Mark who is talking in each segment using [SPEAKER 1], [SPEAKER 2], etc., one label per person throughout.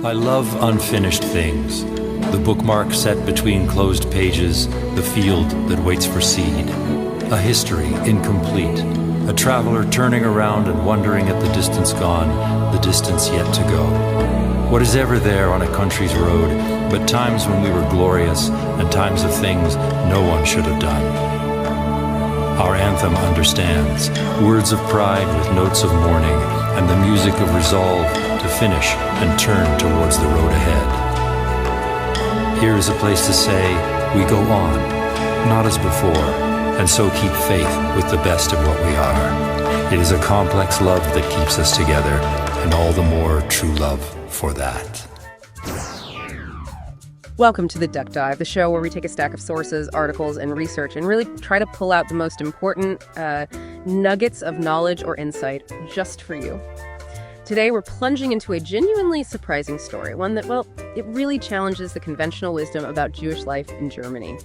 [SPEAKER 1] I love unfinished things, the bookmark set between closed pages, the field that waits for seed, a history incomplete, a traveler turning around and wondering at the distance gone, the distance yet to go. What is ever there on a country's road but times when we were glorious and times of things no one should have done? Our anthem understands, words of pride with notes of mourning, and the music of resolve to finish and turn towards the road ahead. Here is a place to say, we go on, not as before, and so keep faith with the best of what we are. It is a complex love that keeps us together, and all the more true love for that.
[SPEAKER 2] Welcome to the Duck Dive, the show where we take a stack of sources, articles, and research and really try to pull out the most important nuggets of knowledge or insight just for you. Today, we're plunging into a genuinely surprising story, one that, well, it really challenges the conventional wisdom about Jewish life in Germany.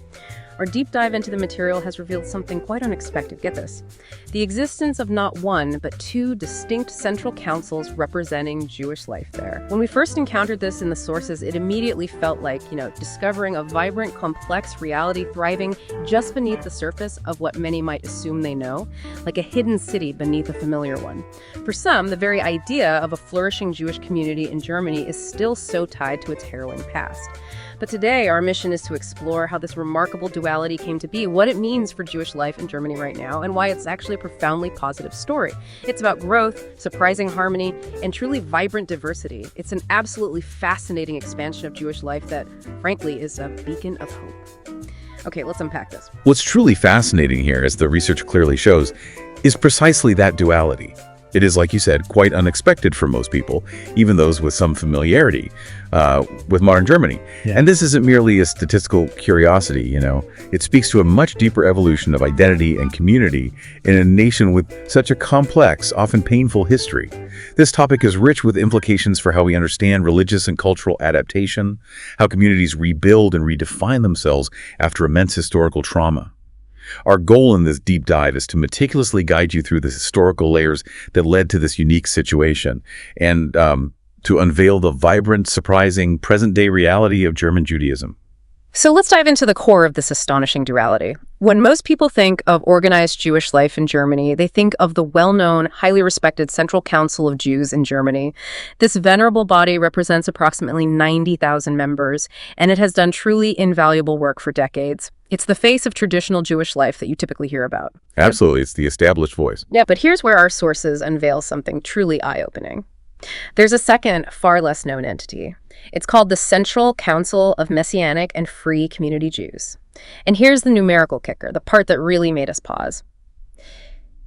[SPEAKER 2] Our deep dive into the material has revealed something quite unexpected. Get this. The existence of not one, but two distinct central councils representing Jewish life there. When we first encountered this in the sources, it immediately felt like, discovering a vibrant, complex reality thriving just beneath the surface of what many might assume they know, like a hidden city beneath a familiar one. For some, the very idea of a flourishing Jewish community in Germany is still so tied to its harrowing past. But today, our mission is to explore how this remarkable duality came to be, what it means for Jewish life in Germany right now, and why it's actually a profoundly positive story. It's about growth, surprising harmony, and truly vibrant diversity. It's an absolutely fascinating expansion of Jewish life that, frankly, is a beacon of hope. Okay, let's unpack this.
[SPEAKER 3] What's truly fascinating here, as the research clearly shows, is precisely that duality. It is, like you said, quite unexpected for most people, even those with some familiarity with modern Germany. Yeah. And this isn't merely a statistical curiosity, It speaks to a much deeper evolution of identity and community in a nation with such a complex, often painful history. This topic is rich with implications for how we understand religious and cultural adaptation, how communities rebuild and redefine themselves after immense historical trauma. Our goal in this deep dive is to meticulously guide you through the historical layers that led to this unique situation and to unveil the vibrant, surprising, present-day reality of German Judaism.
[SPEAKER 2] So let's dive into the core of this astonishing duality. When most people think of organized Jewish life in Germany, they think of the well-known, highly respected Central Council of Jews in Germany. This venerable body represents approximately 90,000 members, and it has done truly invaluable work for decades. It's the face of traditional Jewish life that you typically hear about.
[SPEAKER 3] Absolutely. It's the established voice.
[SPEAKER 2] Yeah, but here's where our sources unveil something truly eye-opening. There's a second, far less known entity. It's called the Central Council of Messianic and Free Community Jews. And here's the numerical kicker, the part that really made us pause.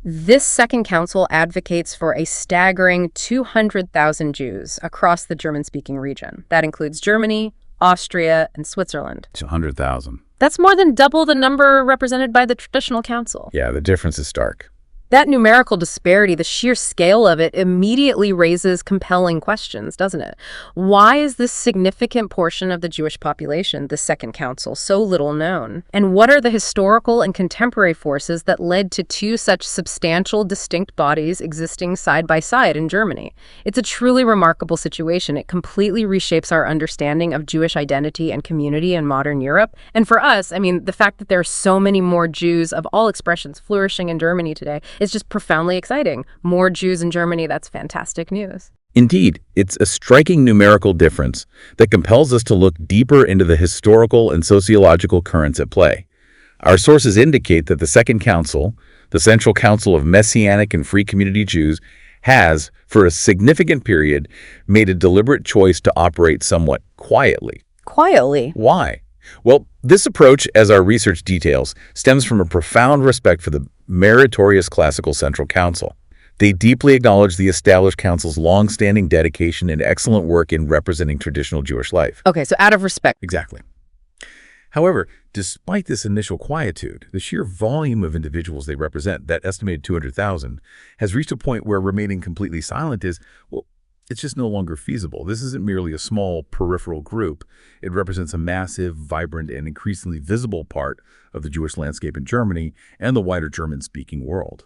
[SPEAKER 2] This second council advocates for a staggering 200,000 Jews across the German-speaking region. That includes Germany, Austria, and Switzerland.
[SPEAKER 3] It's 100,000.
[SPEAKER 2] That's more than double the number represented by the traditional council.
[SPEAKER 3] Yeah, the difference is stark.
[SPEAKER 2] That numerical disparity, the sheer scale of it, immediately raises compelling questions, doesn't it? Why is this significant portion of the Jewish population, the Second Council, so little known? And what are the historical and contemporary forces that led to two such substantial, distinct bodies existing side by side in Germany? It's a truly remarkable situation. It completely reshapes our understanding of Jewish identity and community in modern Europe. And for us, the fact that there are so many more Jews of all expressions flourishing in Germany today is just profoundly exciting. More Jews in Germany, that's fantastic news.
[SPEAKER 3] Indeed, it's a striking numerical difference that compels us to look deeper into the historical and sociological currents at play. Our sources indicate that the Second Council, the Central Council of Messianic and Free Community Jews, has, for a significant period, made a deliberate choice to operate somewhat quietly.
[SPEAKER 2] Quietly?
[SPEAKER 3] Why? Well, this approach, as our research details, stems from a profound respect for the meritorious classical Central Council. They deeply acknowledge the established council's long-standing dedication and excellent work in representing traditional Jewish life.
[SPEAKER 2] Okay, so out of respect.
[SPEAKER 3] Exactly. However, despite this initial quietude, the sheer volume of individuals they represent, that estimated 200,000, has reached a point where remaining completely silent is, it's just no longer feasible. This isn't merely a small peripheral group. It represents a massive, vibrant, and increasingly visible part of the Jewish landscape in Germany and the wider German-speaking world.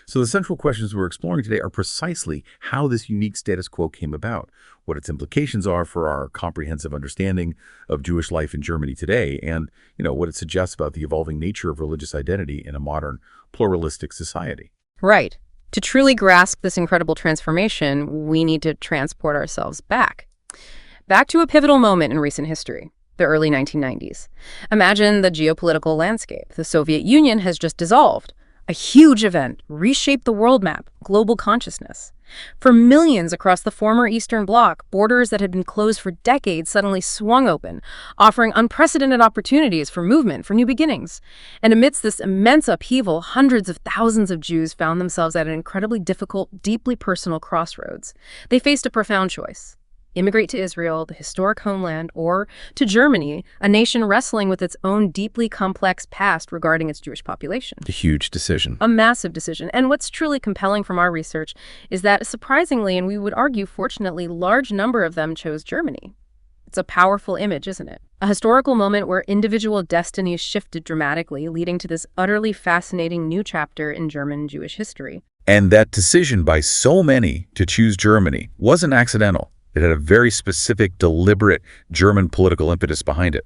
[SPEAKER 3] So the central questions we're exploring today are precisely how this unique status quo came about, what its implications are for our comprehensive understanding of Jewish life in Germany today, and, what it suggests about the evolving nature of religious identity in a modern, pluralistic society.
[SPEAKER 2] Right. To truly grasp this incredible transformation, we need to transport ourselves back to a pivotal moment in recent history, the early 1990s. Imagine the geopolitical landscape. The Soviet Union has just dissolved. A huge event reshaped the world map, global consciousness. For millions across the former Eastern Bloc, borders that had been closed for decades suddenly swung open, offering unprecedented opportunities for movement, for new beginnings. And amidst this immense upheaval, hundreds of thousands of Jews found themselves at an incredibly difficult, deeply personal crossroads. They faced a profound choice. Immigrate to Israel, the historic homeland, or to Germany, a nation wrestling with its own deeply complex past regarding its Jewish population.
[SPEAKER 3] A huge decision.
[SPEAKER 2] A massive decision. And what's truly compelling from our research is that, surprisingly, and we would argue fortunately, large number of them chose Germany. It's a powerful image, isn't it? A historical moment where individual destinies shifted dramatically, leading to this utterly fascinating new chapter in German Jewish history.
[SPEAKER 3] And that decision by so many to choose Germany wasn't accidental. It had a very specific, deliberate German political impetus behind it.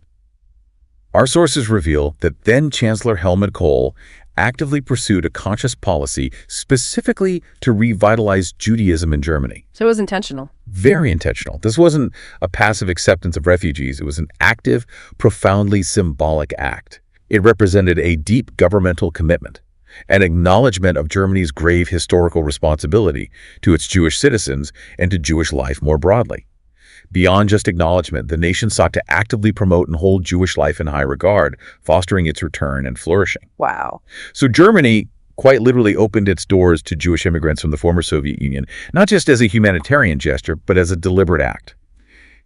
[SPEAKER 3] Our sources reveal that then-Chancellor Helmut Kohl actively pursued a conscious policy specifically to revitalize Judaism in Germany.
[SPEAKER 2] So it was intentional.
[SPEAKER 3] Very intentional. This wasn't a passive acceptance of refugees. It was an active, profoundly symbolic act. It represented a deep governmental commitment, an acknowledgement of Germany's grave historical responsibility to its Jewish citizens and to Jewish life more broadly. Beyond just acknowledgement, the nation sought to actively promote and hold Jewish life in high regard, fostering its return and flourishing.
[SPEAKER 2] Wow.
[SPEAKER 3] So Germany quite literally opened its doors to Jewish immigrants from the former Soviet Union, not just as a humanitarian gesture, but as a deliberate act.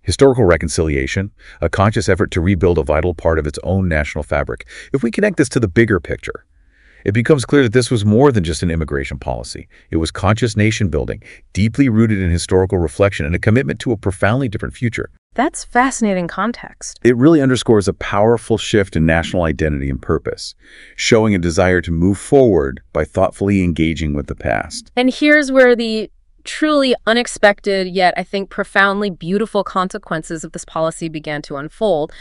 [SPEAKER 3] Historical reconciliation, a conscious effort to rebuild a vital part of its own national fabric. If we connect this to the bigger picture, it becomes clear that this was more than just an immigration policy. It was conscious nation building, deeply rooted in historical reflection and a commitment to a profoundly different future.
[SPEAKER 2] That's fascinating context.
[SPEAKER 3] It really underscores a powerful shift in national identity and purpose, showing a desire to move forward by thoughtfully engaging with the past.
[SPEAKER 2] And here's where the truly unexpected, yet I think profoundly beautiful consequences of this policy began to unfold.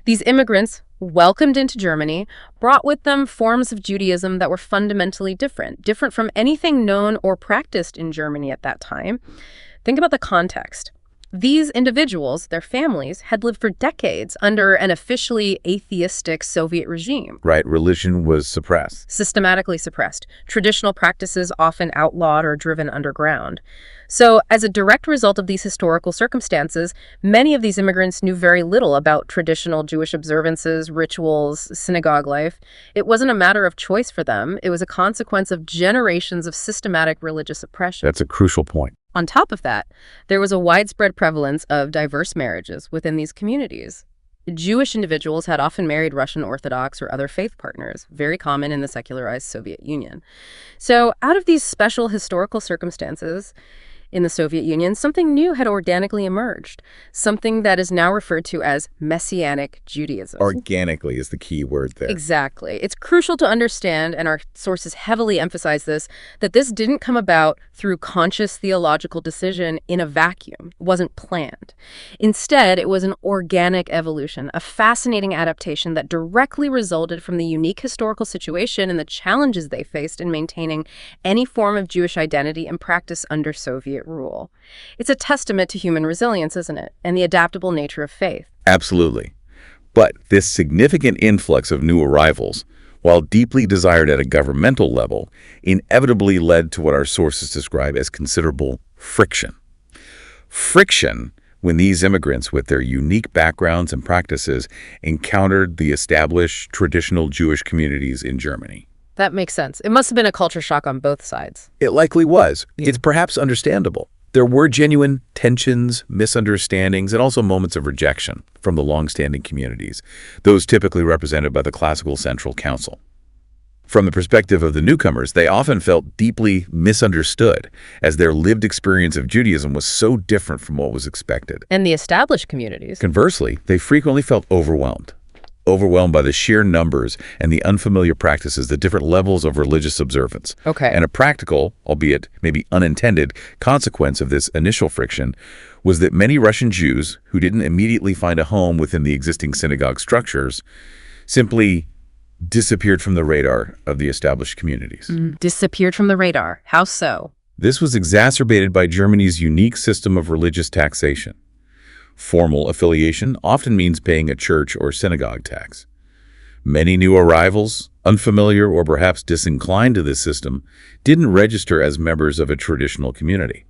[SPEAKER 2] These immigrants, welcomed into Germany, brought with them forms of Judaism that were fundamentally different from anything known or practiced in Germany at that time. Think about the context. These individuals, their families, had lived for decades under an officially atheistic Soviet regime.
[SPEAKER 3] Right, religion was suppressed.
[SPEAKER 2] Systematically suppressed. Traditional practices often outlawed or driven underground. So, as a direct result of these historical circumstances, many of these immigrants knew very little about traditional Jewish observances, rituals, synagogue life. It wasn't a matter of choice for them. It was a consequence of generations of systematic religious oppression.
[SPEAKER 3] That's a crucial point.
[SPEAKER 2] On top of that, there was a widespread prevalence of diverse marriages within these communities. Jewish individuals had often married Russian Orthodox or other faith partners, very common in the secularized Soviet Union. So, out of these special historical circumstances in the Soviet Union, something new had organically emerged, something that is now referred to as Messianic Judaism.
[SPEAKER 3] Organically is the key word there.
[SPEAKER 2] Exactly. It's crucial to understand, and our sources heavily emphasize this, that this didn't come about through conscious theological decision in a vacuum. It wasn't planned. Instead, it was an organic evolution, a fascinating adaptation that directly resulted from the unique historical situation and the challenges they faced in maintaining any form of Jewish identity and practice under Soviet rule. It's a testament to human resilience, isn't it? And the adaptable nature of faith.
[SPEAKER 3] Absolutely. But this significant influx of new arrivals, while deeply desired at a governmental level, inevitably led to what our sources describe as considerable friction. Friction when these immigrants, with their unique backgrounds and practices, encountered the established traditional Jewish communities in Germany.
[SPEAKER 2] That makes sense. It must have been a culture shock on both sides.
[SPEAKER 3] It likely was. It's perhaps understandable. There were genuine tensions, misunderstandings, and also moments of rejection from the long-standing communities, those typically represented by the classical Central Council. From the perspective of the newcomers, they often felt deeply misunderstood, as their lived experience of Judaism was so different from what was expected.
[SPEAKER 2] And the established communities.
[SPEAKER 3] Conversely, they frequently felt overwhelmed. overwhelmed by the sheer numbers and the unfamiliar practices, the different levels of religious observance.
[SPEAKER 2] Okay.
[SPEAKER 3] And a practical, albeit maybe unintended, consequence of this initial friction was that many Russian Jews who didn't immediately find a home within the existing synagogue structures simply disappeared from the radar of the established communities.
[SPEAKER 2] Disappeared from the radar. How so?
[SPEAKER 3] This was exacerbated by Germany's unique system of religious taxation. Formal affiliation often means paying a church or synagogue tax. Many new arrivals, unfamiliar or perhaps disinclined to this system, didn't register as members of a traditional community.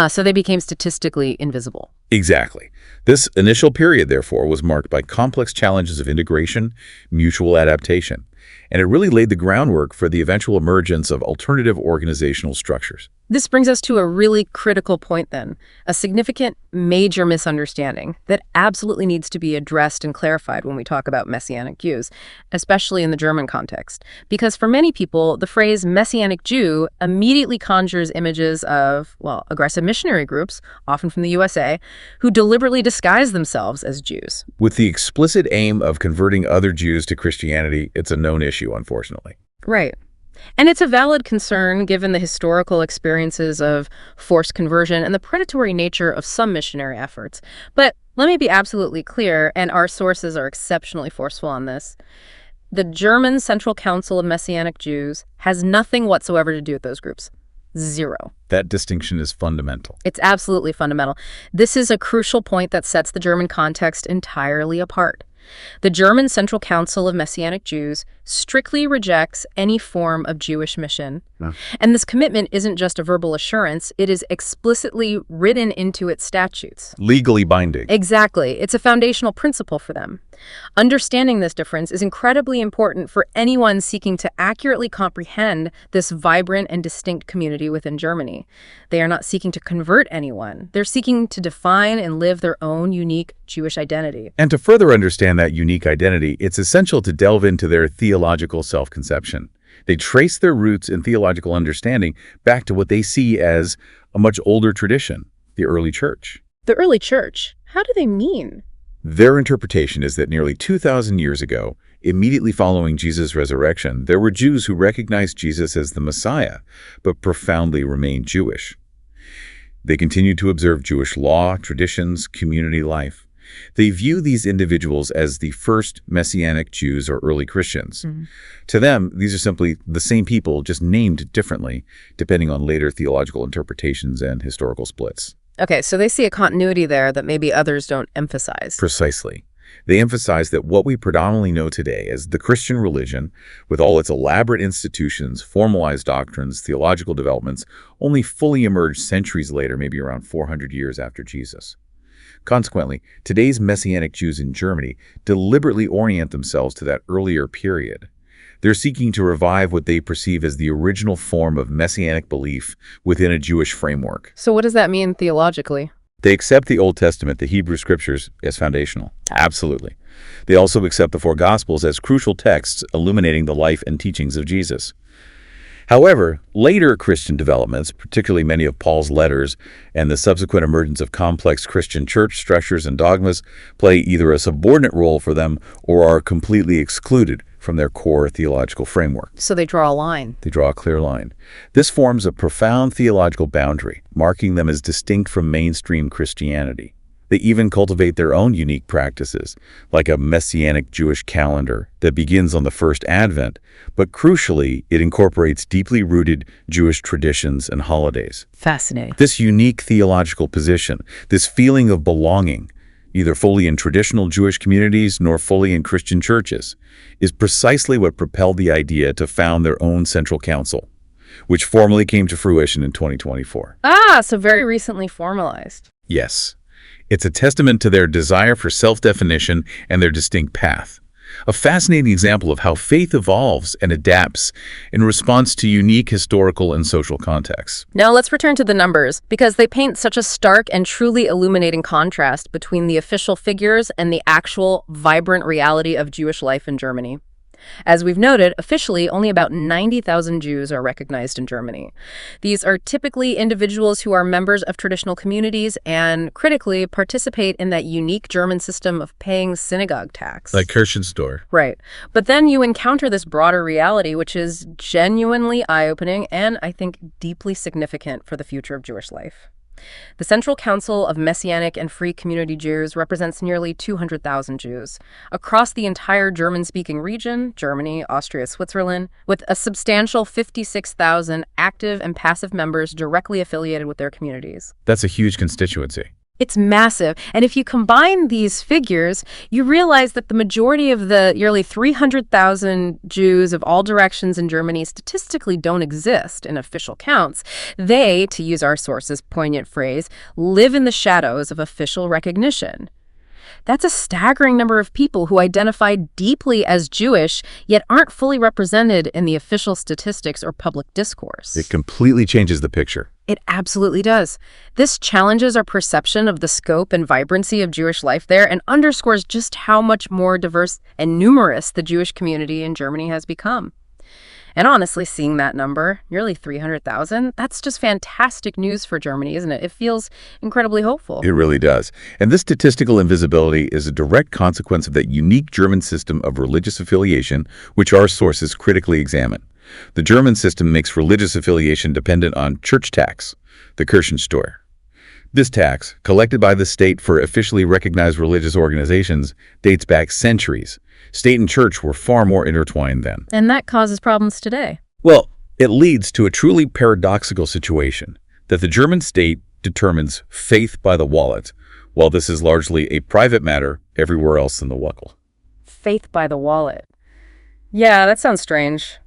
[SPEAKER 2] So they became statistically invisible.
[SPEAKER 3] Exactly. This initial period, therefore, was marked by complex challenges of integration, mutual adaptation, and it really laid the groundwork for the eventual emergence of alternative organizational structures.
[SPEAKER 2] This brings us to a really critical point then, a significant major misunderstanding that absolutely needs to be addressed and clarified when we talk about Messianic Jews, especially in the German context. Because for many people, the phrase Messianic Jew immediately conjures images of, well, aggressive missionary groups, often from the USA, who deliberately disguise themselves as Jews.
[SPEAKER 3] With the explicit aim of converting other Jews to Christianity, it's a known issue, unfortunately.
[SPEAKER 2] Right. And it's a valid concern given the historical experiences of forced conversion and the predatory nature of some missionary efforts. But let me be absolutely clear, and our sources are exceptionally forceful on this. The German Central Council of Messianic Jews has nothing whatsoever to do with those groups. Zero.
[SPEAKER 3] That distinction is fundamental.
[SPEAKER 2] It's absolutely fundamental. This is a crucial point that sets the German context entirely apart. The German Central Council of Messianic Jews strictly rejects any form of Jewish mission.
[SPEAKER 3] No.
[SPEAKER 2] And this commitment isn't just a verbal assurance, it is explicitly written into its statutes.
[SPEAKER 3] Legally binding.
[SPEAKER 2] Exactly. It's a foundational principle for them. Understanding this difference is incredibly important for anyone seeking to accurately comprehend this vibrant and distinct community within Germany. They are not seeking to convert anyone. They're seeking to define and live their own unique Jewish identity.
[SPEAKER 3] And to further understand that unique identity, it's essential to delve into their theological self-conception. They trace their roots in theological understanding back to what they see as a much older tradition, the early church.
[SPEAKER 2] The early church? How do they mean?
[SPEAKER 3] Their interpretation is that nearly 2,000 years ago, immediately following Jesus' resurrection, there were Jews who recognized Jesus as the Messiah, but profoundly remained Jewish. They continued to observe Jewish law, traditions, community life. They view these individuals as the first Messianic Jews or early Christians. To them, these are simply the same people, just named differently, depending on later theological interpretations and historical splits.
[SPEAKER 2] Okay, so they see a continuity there that maybe others don't emphasize.
[SPEAKER 3] Precisely. They emphasize that what we predominantly know today as the Christian religion, with all its elaborate institutions, formalized doctrines, theological developments, only fully emerged centuries later, maybe around 400 years after Jesus. Consequently, today's Messianic Jews in Germany deliberately orient themselves to that earlier period. They're seeking to revive what they perceive as the original form of Messianic belief within a Jewish framework.
[SPEAKER 2] So what does that mean theologically?
[SPEAKER 3] They accept the Old Testament, the Hebrew Scriptures, as foundational. Absolutely. They also accept the four Gospels as crucial texts illuminating the life and teachings of Jesus. However, later Christian developments, particularly many of Paul's letters and the subsequent emergence of complex Christian church structures and dogmas, play either a subordinate role for them or are completely excluded from their core theological framework.
[SPEAKER 2] So they draw a line.
[SPEAKER 3] They draw a clear line. This forms a profound theological boundary, marking them as distinct from mainstream Christianity. They even cultivate their own unique practices, like a Messianic Jewish calendar that begins on the first Advent, but crucially, it incorporates deeply rooted Jewish traditions and holidays.
[SPEAKER 2] Fascinating.
[SPEAKER 3] This unique theological position, this feeling of belonging, either fully in traditional Jewish communities nor fully in Christian churches, is precisely what propelled the idea to found their own central council, which formally came to fruition in 2024.
[SPEAKER 2] So very recently formalized.
[SPEAKER 3] Yes. It's a testament to their desire for self-definition and their distinct path. A fascinating example of how faith evolves and adapts in response to unique historical and social contexts.
[SPEAKER 2] Now let's return to the numbers, because they paint such a stark and truly illuminating contrast between the official figures and the actual vibrant reality of Jewish life in Germany. As we've noted, officially, only about 90,000 Jews are recognized in Germany. These are typically individuals who are members of traditional communities and, critically, participate in that unique German system of paying synagogue tax.
[SPEAKER 3] Like Kirchensteuer.
[SPEAKER 2] Right. But then you encounter this broader reality, which is genuinely eye-opening and, I think, deeply significant for the future of Jewish life. The Central Council of Messianic and Free Community Jews represents nearly 200,000 Jews across the entire German-speaking region, Germany, Austria, Switzerland, with a substantial 56,000 active and passive members directly affiliated with their communities.
[SPEAKER 3] That's a huge constituency.
[SPEAKER 2] It's massive. And if you combine these figures, you realize that the majority of the nearly 300,000 Jews of all directions in Germany statistically don't exist in official counts. They, to use our sources' poignant phrase, live in the shadows of official recognition. That's a staggering number of people who identify deeply as Jewish, yet aren't fully represented in the official statistics or public discourse.
[SPEAKER 3] It completely changes the picture.
[SPEAKER 2] It absolutely does. This challenges our perception of the scope and vibrancy of Jewish life there and underscores just how much more diverse and numerous the Jewish community in Germany has become. And honestly, seeing that number, nearly 300,000, that's just fantastic news for Germany, isn't it? It feels incredibly hopeful.
[SPEAKER 3] It really does. And this statistical invisibility is a direct consequence of that unique German system of religious affiliation, which our sources critically examine. The German system makes religious affiliation dependent on church tax, the Kirchensteuer. This tax, collected by the state for officially recognized religious organizations, dates back centuries. State and church were far more intertwined then.
[SPEAKER 2] And that causes problems today.
[SPEAKER 3] Well, it leads to a truly paradoxical situation that the German state determines faith by the wallet, while this is largely a private matter everywhere else in the world.
[SPEAKER 2] Faith by the wallet. Yeah, that sounds strange.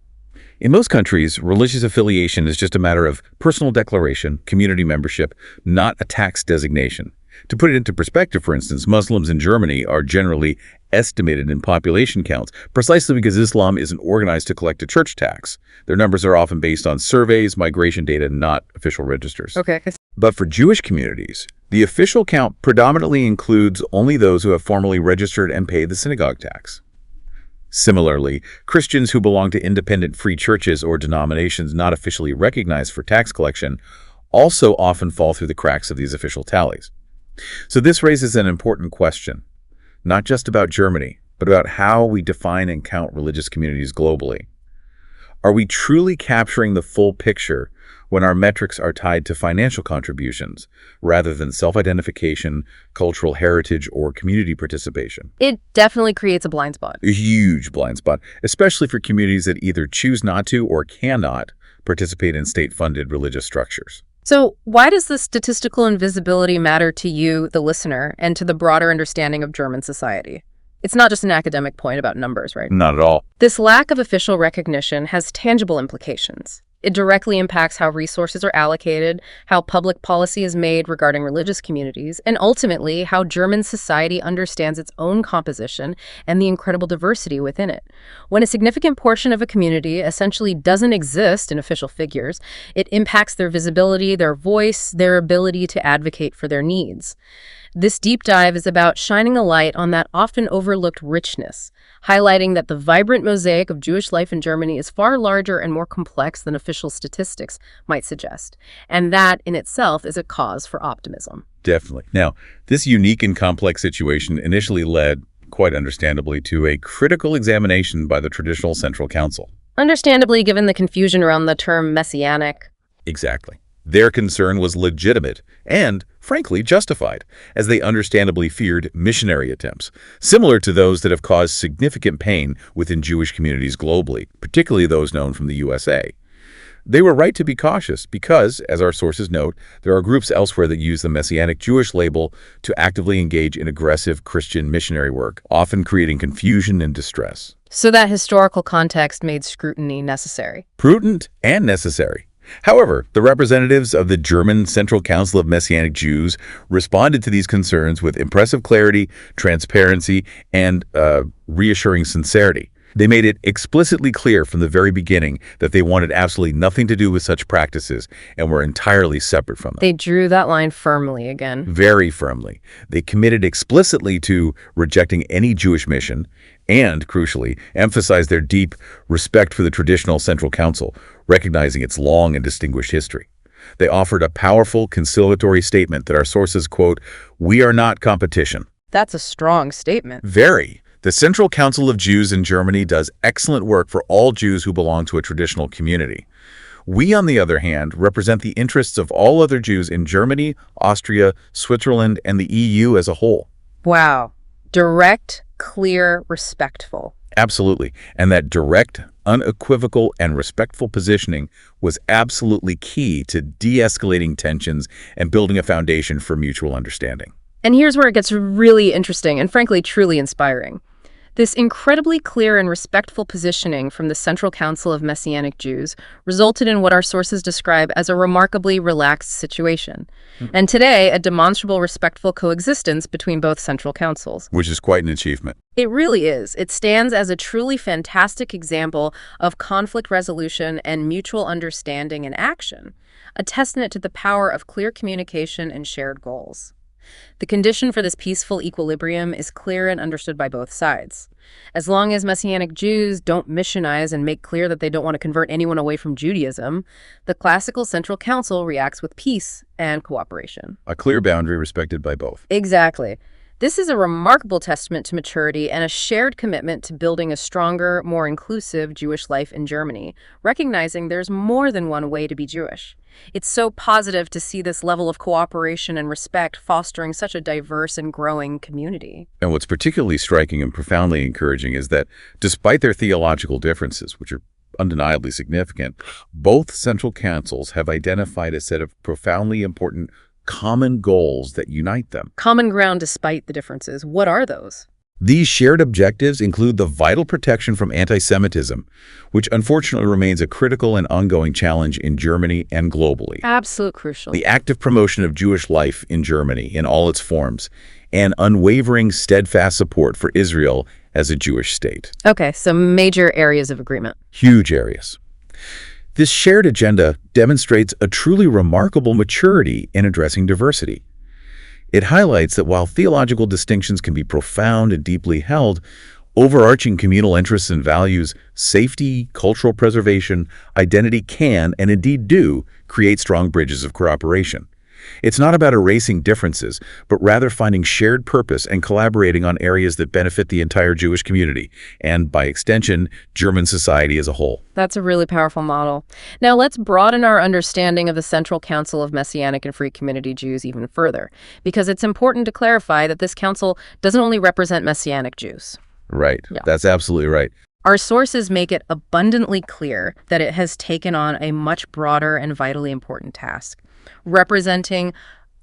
[SPEAKER 3] In most countries, religious affiliation is just a matter of personal declaration, community membership, not a tax designation. To put it into perspective, for instance, Muslims in Germany are generally estimated in population counts precisely because Islam isn't organized to collect a church tax. Their numbers are often based on surveys, migration data, not official registers.
[SPEAKER 2] Okay.
[SPEAKER 3] But for Jewish communities, the official count predominantly includes only those who have formally registered and paid the synagogue tax. Similarly, Christians who belong to independent free churches or denominations not officially recognized for tax collection also often fall through the cracks of these official tallies. So this raises an important question, not just about Germany, but about how we define and count religious communities globally. Are we truly capturing the full picture when our metrics are tied to financial contributions rather than self-identification, cultural heritage, or community participation?
[SPEAKER 2] It definitely creates a blind spot.
[SPEAKER 3] A huge blind spot, especially for communities that either choose not to or cannot participate in state-funded religious structures.
[SPEAKER 2] So why does this statistical invisibility matter to you, the listener, and to the broader understanding of German society? It's not just an academic point about numbers, right?
[SPEAKER 3] Not at all.
[SPEAKER 2] This lack of official recognition has tangible implications. It directly impacts how resources are allocated, how public policy is made regarding religious communities, and ultimately how German society understands its own composition and the incredible diversity within it. When a significant portion of a community essentially doesn't exist in official figures, it impacts their visibility, their voice, their ability to advocate for their needs. This deep dive is about shining a light on that often overlooked richness, highlighting that the vibrant mosaic of Jewish life in Germany is far larger and more complex than official statistics might suggest, and that in itself is a cause for optimism.
[SPEAKER 3] Definitely. Now, this unique and complex situation initially led, quite understandably, to a critical examination by the traditional Central Council.
[SPEAKER 2] Understandably, given the confusion around the term Messianic.
[SPEAKER 3] Exactly. Their concern was legitimate and, frankly, justified, as they understandably feared missionary attempts, similar to those that have caused significant pain within Jewish communities globally, particularly those known from the USA. They were right to be cautious because, as our sources note, there are groups elsewhere that use the Messianic Jewish label to actively engage in aggressive Christian missionary work, often creating confusion and distress.
[SPEAKER 2] So that historical context made scrutiny necessary.
[SPEAKER 3] Prudent and necessary. However, the representatives of the German Central Council of Messianic Jews responded to these concerns with impressive clarity, transparency, and reassuring sincerity. They made it explicitly clear from the very beginning that they wanted absolutely nothing to do with such practices and were entirely separate from them.
[SPEAKER 2] They drew that line firmly again.
[SPEAKER 3] Very firmly. They committed explicitly to rejecting any Jewish mission and, crucially, emphasized their deep respect for the traditional Central Council, recognizing its long and distinguished history. They offered a powerful conciliatory statement that our sources quote, "We are not competition."
[SPEAKER 2] That's a strong statement.
[SPEAKER 3] Very. The Central Council of Jews in Germany does excellent work for all Jews who belong to a traditional community. We, on the other hand, represent the interests of all other Jews in Germany, Austria, Switzerland, and the EU as a whole.
[SPEAKER 2] Wow. Direct, clear, respectful.
[SPEAKER 3] Absolutely. And that direct, unequivocal, and respectful positioning was absolutely key to de-escalating tensions and building a foundation for mutual understanding.
[SPEAKER 2] And here's where it gets really interesting and frankly truly inspiring. This incredibly clear and respectful positioning from the Central Council of Messianic Jews resulted in what our sources describe as a remarkably relaxed situation. And today, a demonstrable respectful coexistence between both central councils.
[SPEAKER 3] Which is quite an achievement.
[SPEAKER 2] It really is. It stands as a truly fantastic example of conflict resolution and mutual understanding in action, a testament to the power of clear communication and shared goals. The condition for this peaceful equilibrium is clear and understood by both sides. As long as Messianic Jews don't missionize and make clear that they don't want to convert anyone away from Judaism, the classical Central Council reacts with peace and cooperation.
[SPEAKER 3] A clear boundary respected by both.
[SPEAKER 2] Exactly. This is a remarkable testament to maturity and a shared commitment to building a stronger, more inclusive Jewish life in Germany, recognizing there's more than one way to be Jewish. It's so positive to see this level of cooperation and respect fostering such a diverse and growing community.
[SPEAKER 3] And what's particularly striking and profoundly encouraging is that despite their theological differences, which are undeniably significant, both central councils have identified a set of profoundly important common goals that unite them.
[SPEAKER 2] Common ground despite the differences. What are those?
[SPEAKER 3] These shared objectives include the vital protection from anti-Semitism, which unfortunately remains a critical and ongoing challenge in Germany and globally.
[SPEAKER 2] Absolute crucial.
[SPEAKER 3] The active promotion of Jewish life in Germany in all its forms, and unwavering, steadfast support for Israel as a Jewish state.
[SPEAKER 2] Okay, so major areas of agreement.
[SPEAKER 3] Huge areas. This shared agenda demonstrates a truly remarkable maturity in addressing diversity. It highlights that while theological distinctions can be profound and deeply held, overarching communal interests and values, safety, cultural preservation, identity can, and indeed do, create strong bridges of cooperation. It's not about erasing differences, but rather finding shared purpose and collaborating on areas that benefit the entire Jewish community, and by extension, German society as a whole.
[SPEAKER 2] That's a really powerful model. Now let's broaden our understanding of the Central Council of Messianic and Free Community Jews even further, because it's important to clarify that this council doesn't only represent Messianic Jews.
[SPEAKER 3] Right.
[SPEAKER 2] Yeah.
[SPEAKER 3] That's absolutely right.
[SPEAKER 2] Our sources make it abundantly clear that it has taken on a much broader and vitally important task, representing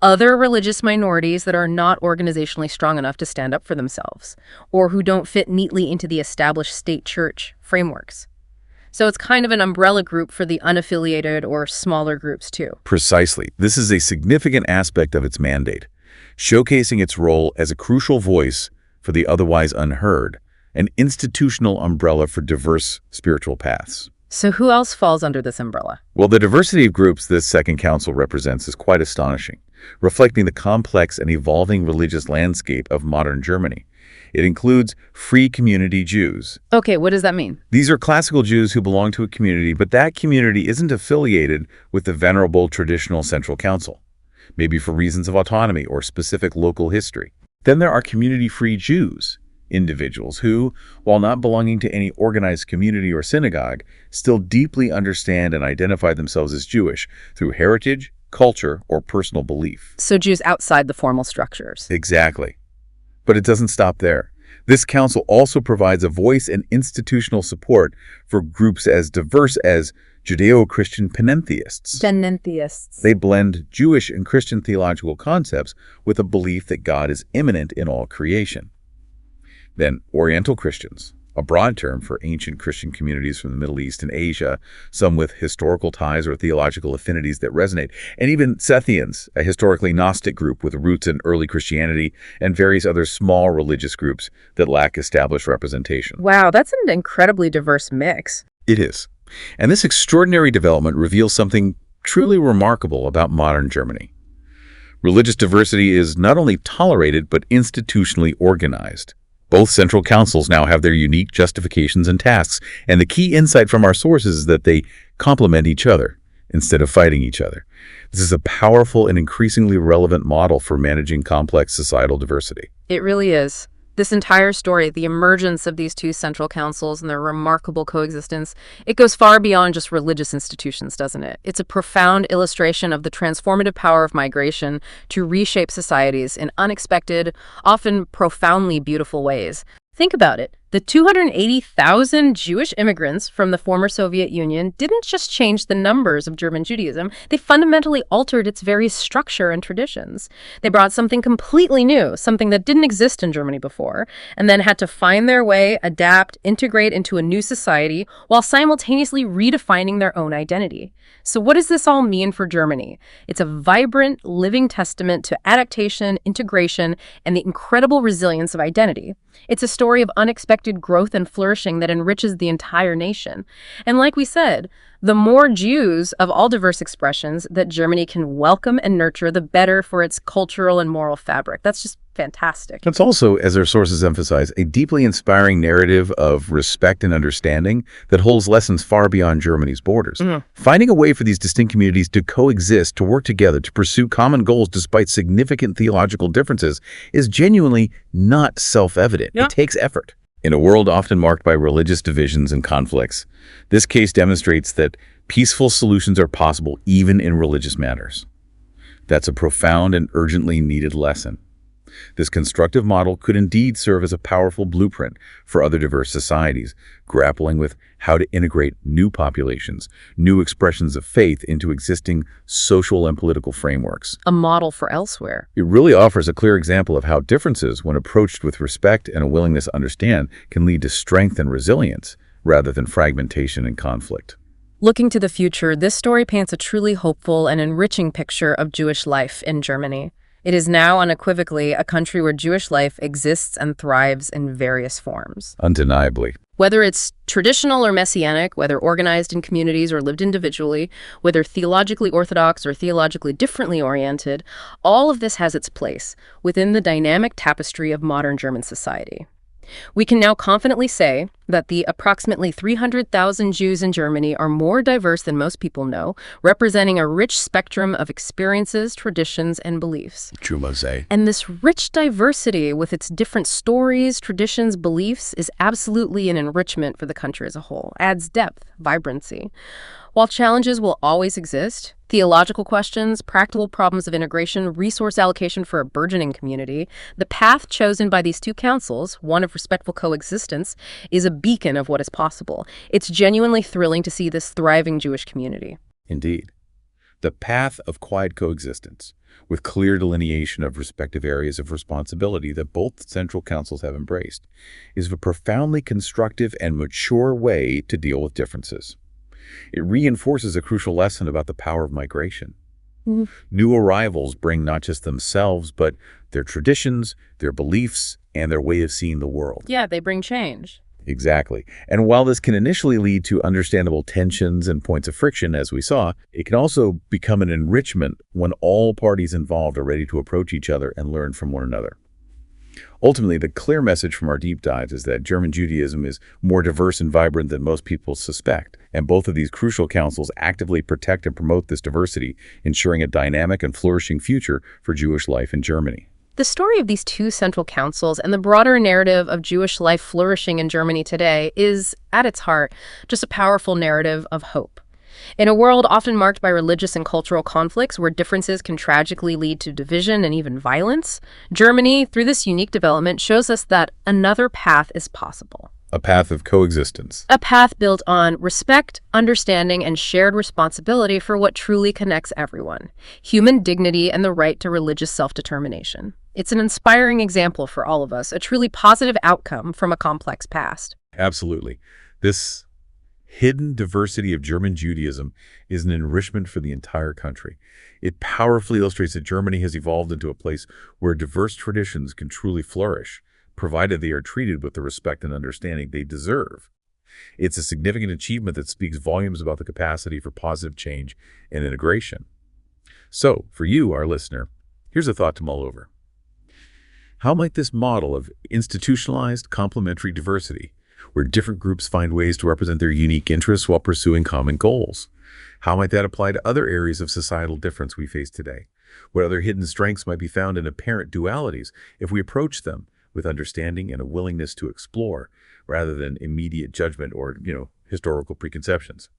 [SPEAKER 2] other religious minorities that are not organizationally strong enough to stand up for themselves, or who don't fit neatly into the established state church frameworks. So it's kind of an umbrella group for the unaffiliated or smaller groups too.
[SPEAKER 3] Precisely. This is a significant aspect of its mandate, showcasing its role as a crucial voice for the otherwise unheard, an institutional umbrella for diverse spiritual paths.
[SPEAKER 2] So who else falls under this umbrella?
[SPEAKER 3] Well, the diversity of groups this second council represents is quite astonishing, reflecting the complex and evolving religious landscape of modern Germany. It includes Free Community Jews.
[SPEAKER 2] Okay, what does that mean?
[SPEAKER 3] These are classical Jews who belong to a community, but that community isn't affiliated with the venerable traditional Central Council, maybe for reasons of autonomy or specific local history. Then there are community-free Jews, individuals who, while not belonging to any organized community or synagogue, still deeply understand and identify themselves as Jewish through heritage, culture, or personal belief.
[SPEAKER 2] So Jews outside the formal structures.
[SPEAKER 3] Exactly. But it doesn't stop there. This council also provides a voice and institutional support for groups as diverse as Judeo-Christian panentheists.
[SPEAKER 2] Panentheists.
[SPEAKER 3] They blend Jewish and Christian theological concepts with a belief that God is immanent in all creation. Then Oriental Christians, a broad term for ancient Christian communities from the Middle East and Asia, some with historical ties or theological affinities that resonate, and even Scythians, a historically Gnostic group with roots in early Christianity, and various other small religious groups that lack established representation.
[SPEAKER 2] Wow, that's an incredibly diverse mix.
[SPEAKER 3] It is. And this extraordinary development reveals something truly remarkable about modern Germany. Religious diversity is not only tolerated, but institutionally organized. Both central councils now have their unique justifications and tasks, and the key insight from our sources is that they complement each other instead of fighting each other. This is a powerful and increasingly relevant model for managing complex societal diversity.
[SPEAKER 2] It really is. This entire story, the emergence of these two central councils and their remarkable coexistence, it goes far beyond just religious institutions, doesn't it? It's a profound illustration of the transformative power of migration to reshape societies in unexpected, often profoundly beautiful ways. Think about it. The 280,000 Jewish immigrants from the former Soviet Union didn't just change the numbers of German Judaism, they fundamentally altered its very structure and traditions. They brought something completely new, something that didn't exist in Germany before, and then had to find their way, adapt, integrate into a new society while simultaneously redefining their own identity. So what does this all mean for Germany? It's a vibrant, living testament to adaptation, integration, and the incredible resilience of identity. It's a story of unexpected growth and flourishing that enriches the entire nation. And like we said, the more Jews of all diverse expressions that Germany can welcome and nurture, the better for its cultural and moral fabric. That's just fantastic.
[SPEAKER 3] It's also, as our sources emphasize, a deeply inspiring narrative of respect and understanding that holds lessons far beyond Germany's borders. Finding a way for these distinct communities to coexist, to work together, to pursue common goals despite significant theological differences is genuinely not self-evident. It takes effort. In a world often marked by religious divisions and conflicts, this case demonstrates that peaceful solutions are possible even in religious matters. That's a profound and urgently needed lesson. This constructive model could indeed serve as a powerful blueprint for other diverse societies, grappling with how to integrate new populations, new expressions of faith into existing social and political frameworks.
[SPEAKER 2] A model for elsewhere.
[SPEAKER 3] It really offers a clear example of how differences, when approached with respect and a willingness to understand, can lead to strength and resilience rather than fragmentation and conflict.
[SPEAKER 2] Looking to the future, this story paints a truly hopeful and enriching picture of Jewish life in Germany. It is now unequivocally a country where Jewish life exists and thrives in various forms.
[SPEAKER 3] Undeniably.
[SPEAKER 2] Whether it's traditional or Messianic, whether organized in communities or lived individually, whether theologically orthodox or theologically differently oriented, all of this has its place within the dynamic tapestry of modern German society. We can now confidently say that the approximately 300,000 Jews in Germany are more diverse than most people know, representing a rich spectrum of experiences, traditions, and beliefs. And this rich diversity with its different stories, traditions, beliefs is absolutely an enrichment for the country as a whole, adds depth, vibrancy. While challenges will always exist, theological questions, practical problems of integration, resource allocation for a burgeoning community, the path chosen by these two councils, one of respectful coexistence, is a beacon of what is possible. It's genuinely thrilling to see this thriving Jewish community.
[SPEAKER 3] Indeed. The path of quiet coexistence, with clear delineation of respective areas of responsibility that both central councils have embraced, is a profoundly constructive and mature way to deal with differences. It reinforces a crucial lesson about the power of migration. New arrivals bring not just themselves, but their traditions, their beliefs, and their way of seeing the world.
[SPEAKER 2] Yeah, they bring change.
[SPEAKER 3] Exactly. And while this can initially lead to understandable tensions and points of friction, as we saw, it can also become an enrichment when all parties involved are ready to approach each other and learn from one another. Ultimately, the clear message from our deep dives is that German Judaism is more diverse and vibrant than most people suspect, and both of these crucial councils actively protect and promote this diversity, ensuring a dynamic and flourishing future for Jewish life in Germany.
[SPEAKER 2] The story of these two central councils and the broader narrative of Jewish life flourishing in Germany today is, at its heart, just a powerful narrative of hope. In a world often marked by religious and cultural conflicts where differences can tragically lead to division and even violence, Germany, through this unique development, shows us that another path is possible.
[SPEAKER 3] A path of coexistence.
[SPEAKER 2] A path built on respect, understanding, and shared responsibility for what truly connects everyone: human dignity and the right to religious self-determination. It's an inspiring example for all of us, a truly positive outcome from a complex past.
[SPEAKER 3] Absolutely. This hidden diversity of German Judaism is an enrichment for the entire country. It powerfully illustrates that Germany has evolved into a place where diverse traditions can truly flourish, provided they are treated with the respect and understanding they deserve. It's a significant achievement that speaks volumes about the capacity for positive change and integration. So, for you, our listener, here's a thought to mull over. How might this model of institutionalized complementary diversity, where different groups find ways to represent their unique interests while pursuing common goals, how might that apply to other areas of societal difference we face today? What other hidden strengths might be found in apparent dualities if we approach them with understanding and a willingness to explore rather than immediate judgment or, historical preconceptions?